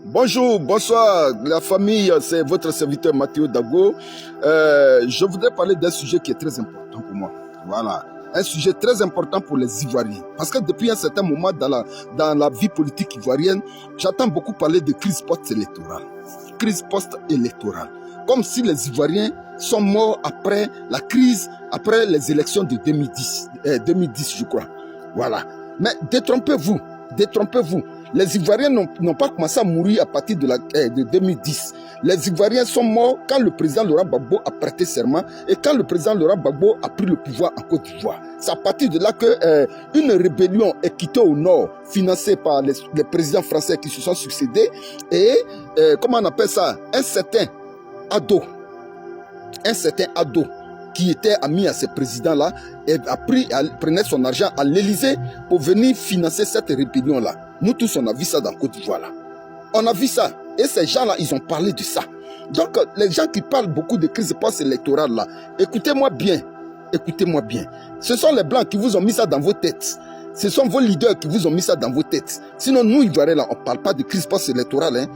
Bonjour, bonsoir la famille, c'est votre serviteur Mathieu Dago. Je voudrais parler d'un sujet qui est très important pour moi. Voilà, un sujet très important pour les Ivoiriens. Parce que depuis un certain moment dans la vie politique ivoirienne, j'entends beaucoup parler de crise post-électorale. Crise post-électorale. Comme si les Ivoiriens sont morts après la crise, après les élections de 2010 je crois. Voilà. Mais détrompez-vous, détrompez-vous. Les Ivoiriens n'ont pas commencé à mourir à partir de 2010. Les Ivoiriens sont morts quand le président Laurent Gbagbo a prêté serment et quand le président Laurent Gbagbo a pris le pouvoir en Côte d'Ivoire. C'est à partir de là qu'une rébellion est quittée au nord, financée par les présidents français qui se sont succédés. Et, comment on appelle ça? Un certain ado qui était ami à ce président-là et prenait son argent à l'Élysée pour venir financer cette rébellion-là. Nous tous, on a vu ça dans Côte d'Ivoire là. On a vu ça. Et ces gens-là, ils ont parlé de ça. Donc, les gens qui parlent beaucoup de crise post-électorale là, écoutez-moi bien. Écoutez-moi bien. Ce sont les Blancs qui vous ont mis ça dans vos têtes. Ce sont vos leaders qui vous ont mis ça dans vos têtes. Sinon, nous, Ivoiriens là, on ne parle pas de crise post-électorale. Hein.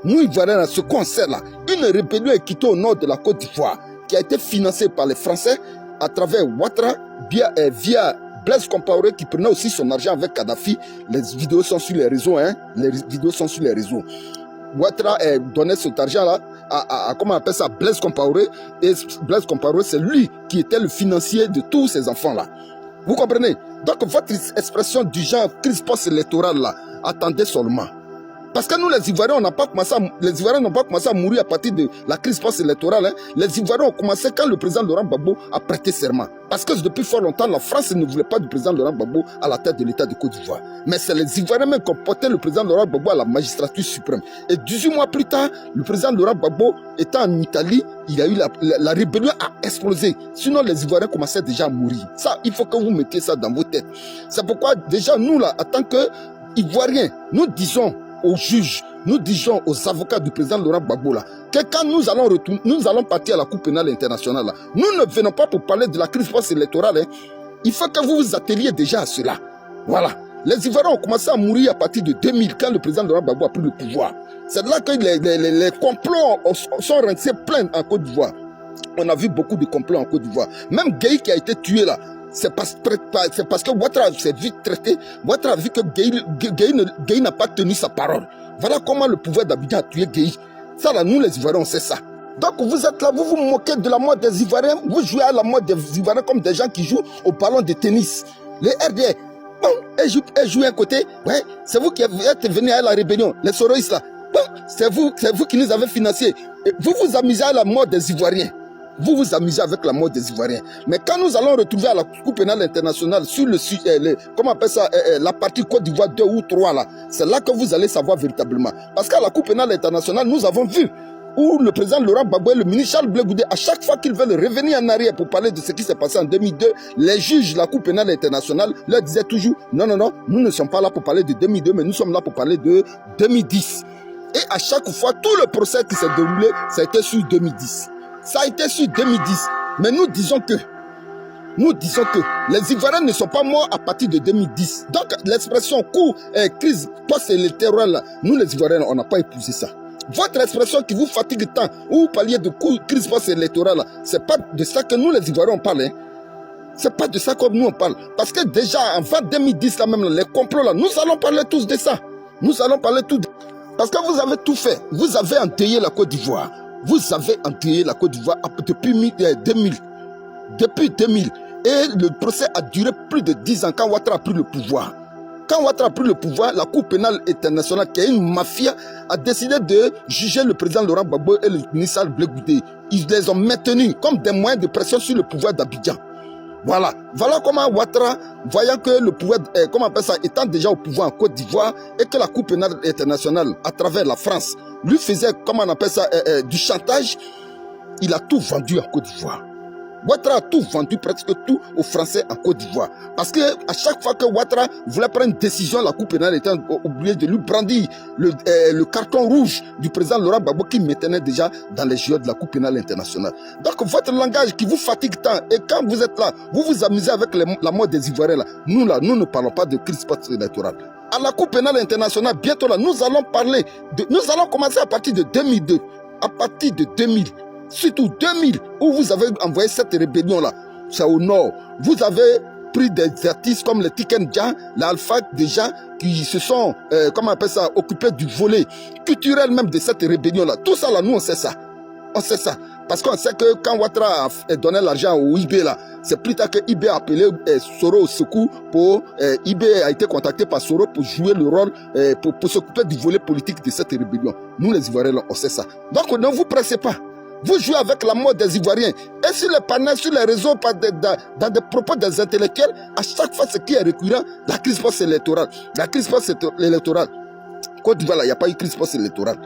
Nous, Ivoiriens là, ce qu'on sait là, une rébellion est quittée au nord de la Côte d'Ivoire qui a été financée par les Français à travers Ouattara via Blaise Compaoré qui prenait aussi son argent avec Kadhafi. Les vidéos sont sur les réseaux, hein. Les vidéos sont sur les réseaux. Ouattara donnait cet argent-là à comment on appelle ça, Blaise Compaoré. Et Blaise Compaoré, c'est lui qui était le financier de tous ces enfants-là. Vous comprenez? Donc, votre expression du genre crise post-électorale là, attendez seulement. Parce que nous, les Ivoiriens, les Ivoiriens n'ont pas commencé à mourir à partir de la crise post-électorale. Hein. Les Ivoiriens ont commencé quand le président Laurent Gbagbo a prêté serment. Parce que depuis fort longtemps, la France ne voulait pas du président Laurent Gbagbo à la tête de l'État de Côte d'Ivoire. Mais c'est les Ivoiriens même qui ont porté le président Laurent Gbagbo à la magistrature suprême. Et 18 mois plus tard, le président Laurent Gbagbo étant en Italie, il a eu la rébellion a explosé. Sinon, les Ivoiriens commençaient déjà à mourir. Ça, il faut que vous mettiez ça dans vos têtes. C'est pourquoi déjà nous, là, en tant qu'Ivoiriens, nous disons aux juges, nous disons aux avocats du président Laurent Gbagbo là, que quand nous allons partir à la Cour pénale internationale là, nous ne venons pas pour parler de la crise post-électorale. Hein. Il faut que vous vous atteliez déjà à cela. Voilà. Les Ivoiriens ont commencé à mourir à partir de 2000 quand le président Laurent Gbagbo a pris le pouvoir. C'est là que les complots sont rentrés pleins en Côte d'Ivoire. On a vu beaucoup de complots en Côte d'Ivoire. Même Gueye qui a été tué là, c'est parce que Ouattara s'est vite traité. Ouattara a vu que Gueye n'a pas tenu sa parole. Voilà comment le pouvoir d'Abidjan a tué Gueye. Ça là, nous les Ivoiriens, on sait ça. Donc vous êtes là, vous vous moquez de la mort des Ivoiriens. Vous jouez à la mort des Ivoiriens comme des gens qui jouent au ballon de tennis. Les RDA, bon, elles jouent à côté. Ouais, c'est vous qui êtes venus à la rébellion. Les soroïstes là, bon, c'est vous qui nous avez financés. Vous vous amusez à la mort des Ivoiriens. Vous vous amusez avec la mort des Ivoiriens. Mais quand nous allons retrouver à la Cour pénale internationale sur comment on appelle ça, la partie Côte d'Ivoire 2 ou 3 là, c'est là que vous allez savoir véritablement. Parce qu'à la Cour pénale internationale, nous avons vu où le président Laurent Gbagbo et le ministre Charles Blé Goudé, à chaque fois qu'ils veulent revenir en arrière pour parler de ce qui s'est passé en 2002, les juges de la Cour pénale internationale leur disaient toujours, non, nous ne sommes pas là pour parler de 2002, mais nous sommes là pour parler de 2010. Et à chaque fois, tout le procès qui s'est déroulé, ça a été sur 2010. Ça a été sur 2010. Mais nous disons que les Ivoiriens ne sont pas morts à partir de 2010. Donc l'expression crise post-électorale, nous les Ivoiriens, on n'a pas épousé ça. Votre expression qui vous fatigue tant, ou vous parliez de crise post-électorale, c'est pas de ça que nous les Ivoiriens on parle. Hein. C'est pas de ça que nous on parle. Parce que déjà avant 2010 là même, les complots là, nous allons parler tous de ça. Nous allons parler tout. Parce que vous avez tout fait. Vous avez endeuillé la Côte d'Ivoire. Vous avez endeuillé la Côte d'Ivoire depuis 2000. Depuis 2000. Et le procès a duré plus de 10 ans quand Ouattara a pris le pouvoir. Quand Ouattara a pris le pouvoir, la Cour pénale internationale, qui est une mafia, a décidé de juger le président Laurent Gbagbo et le ministre Charles Blé Goudé. Ils les ont maintenus comme des moyens de pression sur le pouvoir d'Abidjan. Voilà comment Ouattara, voyant que le pouvoir, comment on appelle ça, étant déjà au pouvoir en Côte d'Ivoire et que la Cour pénale internationale, à travers la France, lui faisait, comment on appelle ça, du chantage, il a tout vendu en Côte d'Ivoire. Ouattara a tout vendu, presque tout, aux Français en Côte d'Ivoire. Parce que à chaque fois que Ouattara voulait prendre une décision, la Cour pénale était obligée de lui brandir le carton rouge du président Laurent Gbagbo qui maintenait déjà dans les JO de la Cour pénale internationale. Donc votre langage qui vous fatigue tant, et quand vous êtes là, vous vous amusez avec la mort des Ivoiriens là, nous ne parlons pas de crise post-électorale. À la Cour pénale internationale, bientôt là, nous allons commencer à partir de 2002, à partir de 2000. Surtout 2000, où vous avez envoyé cette rébellion-là, c'est au nord. Vous avez pris des artistes comme le Tiken Jah, l'Alpha déjà, qui se sont, comment on appelle ça, occupés du volet culturel même de cette rébellion-là. Tout ça, là, nous, on sait ça. On sait ça. Parce qu'on sait que quand Ouattara a donné l'argent au IB, là, c'est plus tard que IB a appelé Soro au secours pour... IB a été contacté par Soro pour jouer le rôle, pour s'occuper du volet politique de cette rébellion. Nous, les Ivoiriens, là, on sait ça. Donc, ne vous pressez pas. Vous jouez avec la mort des Ivoiriens. Et sur les panels, sur les réseaux, dans des propos des intellectuels, à chaque fois, ce qui est récurrent, la crise post-électorale. La crise post-électorale. Côte d'Ivoire, il n'y a pas eu crise post-électorale.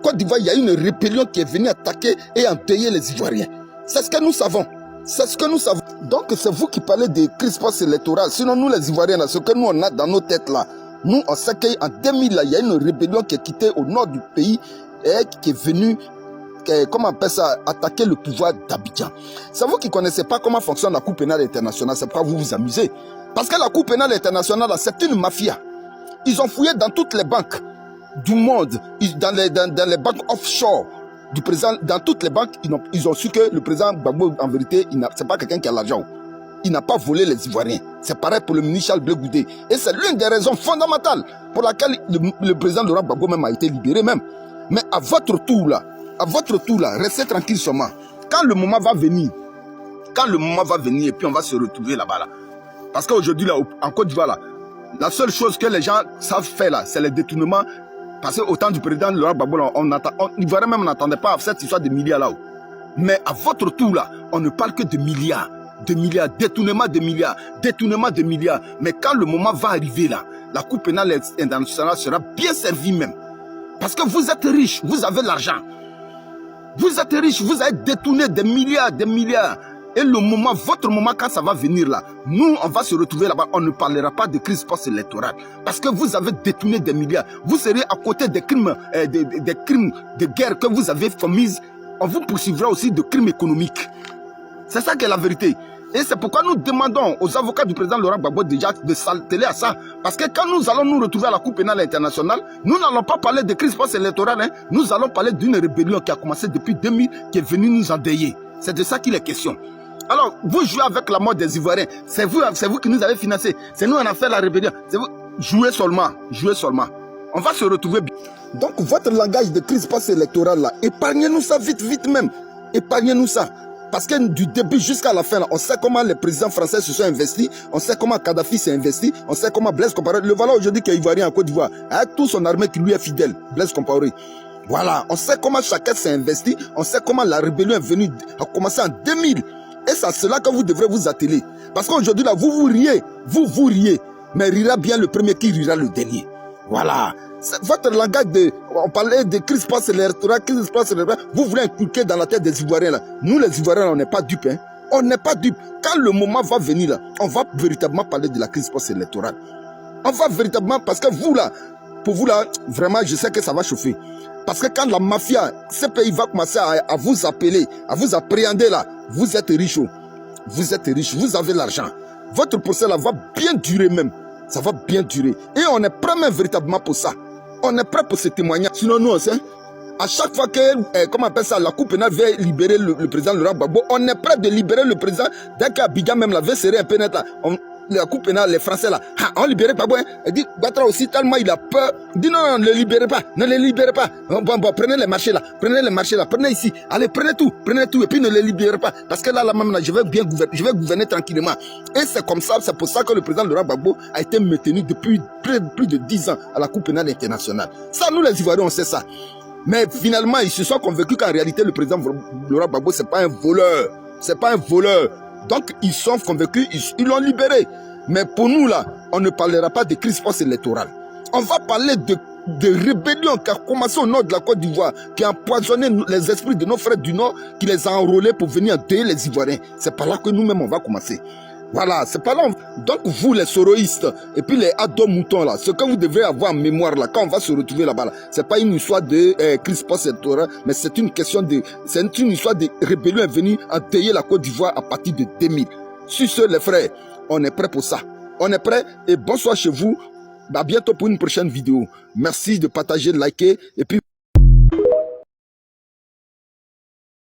Côte d'Ivoire, il y a eu une rébellion qui est venue attaquer et endeuiller les Ivoiriens. C'est ce que nous savons. C'est ce que nous savons. Donc, c'est vous qui parlez de crise post-électorale. Sinon, nous, les Ivoiriens, là, ce que nous, on a dans nos têtes, là, nous, on sait qu'en 2000, là, il y a une rébellion qui est quittée au nord du pays et qui est venue, comment on appelle ça, attaquer le pouvoir d'Abidjan. C'est vous qui ne connaissez pas comment fonctionne la Cour pénale internationale, c'est pourquoi vous vous amusez. Parce que la Cour pénale internationale, c'est une mafia. Ils ont fouillé dans toutes les banques du monde, dans les banques offshore du président, dans toutes les banques, ils ont su que le président Gbagbo, en vérité, c'est pas quelqu'un qui a l'argent. Il n'a pas volé les Ivoiriens. C'est pareil pour le ministre Charles Blé Goudé. Et c'est l'une des raisons fondamentales pour laquelle le président Laurent Gbagbo même a été libéré même. Mais à votre tour là, restez tranquille seulement. Quand le moment va venir, et puis on va se retrouver là-bas là. Parce qu'aujourd'hui là, en Côte d'Ivoire là, la seule chose que les gens savent faire là, c'est les détournements. Parce qu'au temps du président Laurent Gbagbo, l'Ivoirien même n'attendait pas à cette histoire de milliards là-haut. Mais à votre tour là, on ne parle que de milliards, détournement de milliards. Mais quand le moment va arriver là, la Cour pénale internationale sera bien servie même. Parce que vous êtes riches, vous avez l'argent. Vous êtes riches, vous avez détourné des milliards. Et le moment, votre moment, quand ça va venir là, nous, on va se retrouver là-bas, on ne parlera pas de crise post-électorale. Parce que vous avez détourné des milliards. Vous serez à côté des crimes, des crimes de guerre que vous avez commis. On vous poursuivra aussi de crimes économiques. C'est ça qui est la vérité. Et c'est pourquoi nous demandons aux avocats du président Laurent Gbagbo déjà de s'atteler à ça. Parce que quand nous allons nous retrouver à la Cour pénale internationale, nous n'allons pas parler de crise post-électorale. Hein. Nous allons parler d'une rébellion qui a commencé depuis 2000, qui est venue nous endeuiller. C'est de ça qu'il est question. Alors, vous jouez avec la mort des Ivoiriens. C'est vous qui nous avez financé. C'est nous qui avons fait la rébellion. Jouez seulement. On va se retrouver. Donc, votre langage de crise post-électorale là, épargnez-nous ça vite même. Épargnez-nous ça. Parce que du début jusqu'à la fin, là, on sait comment les présidents français se sont investis, on sait comment Kadhafi s'est investi, on sait comment Blaise Compaoré, le voilà aujourd'hui qui est ivoirien en Côte d'Ivoire, avec toute son armée qui lui est fidèle, Blaise Compaoré. Voilà, on sait comment chacun s'est investi, on sait comment la rébellion est venue, a commencé en 2000. Et c'est à cela que vous devrez vous atteler. Parce qu'aujourd'hui, là, vous riez, mais rira bien le premier qui rira le dernier. Voilà. Votre langage on parlait de crise post-électorale, vous voulez inculquer dans la tête des Ivoiriens là. Nous les Ivoiriens, on n'est pas dupes, hein. On n'est pas dupes. Quand le moment va venir là, on va véritablement parler de la crise post-électorale. On va véritablement, parce que vous là, pour vous là, vraiment, je sais que ça va chauffer. Parce que quand la mafia, ce pays va commencer à vous appeler, à vous appréhender là, vous êtes riches, vous avez l'argent. Votre procès là va bien durer même. Ça va bien durer. Et on est prêt même véritablement pour ça. On est prêt pour ce témoignage. Sinon, nous, à chaque fois que, comment on appelle ça, la Cour pénale veut libérer le président Laurent Gbagbo, on est prêt de libérer le président. Dès qu'Abidjan même la veut serrer un peu net là, la Cour pénale, les Français là, on libère Gbagbo. Il dit, Ouattara aussi, tellement il a peur. Il dit, non, ne le libérez pas, Bon, prenez les marchés là, prenez ici. Allez, prenez tout, et puis ne les libérez pas. Parce que là même, je vais gouverner tranquillement. Et c'est comme ça, c'est pour ça que le président Laurent Gbagbo a été maintenu depuis plus de 10 ans à la Cour pénale internationale. Ça, nous les Ivoiriens, on sait ça. Mais finalement, ils se sont convaincus qu'en réalité, le président Laurent Gbagbo, c'est pas un voleur. Donc, ils sont convaincus, ils l'ont libéré. Mais pour nous, là, on ne parlera pas de crise post-électorale. On va parler de rébellion qui a commencé au nord de la Côte d'Ivoire, qui a empoisonné les esprits de nos frères du Nord, qui les a enrôlés pour venir enterrer les Ivoiriens. C'est par là que nous-mêmes, on va commencer. Voilà, c'est pas là. Donc vous les soroïstes et puis les ados-moutons là, ce que vous devrez avoir en mémoire là, quand on va se retrouver là-bas là, c'est pas une histoire de Crispus et Torah, mais c'est une question de, c'est une histoire de rébellion est venue enterrer la Côte d'Ivoire à partir de 2000. Sur ce les frères, on est prêt pour ça. On est prêt et bonsoir chez vous. À bientôt pour une prochaine vidéo. Merci de partager, de liker et puis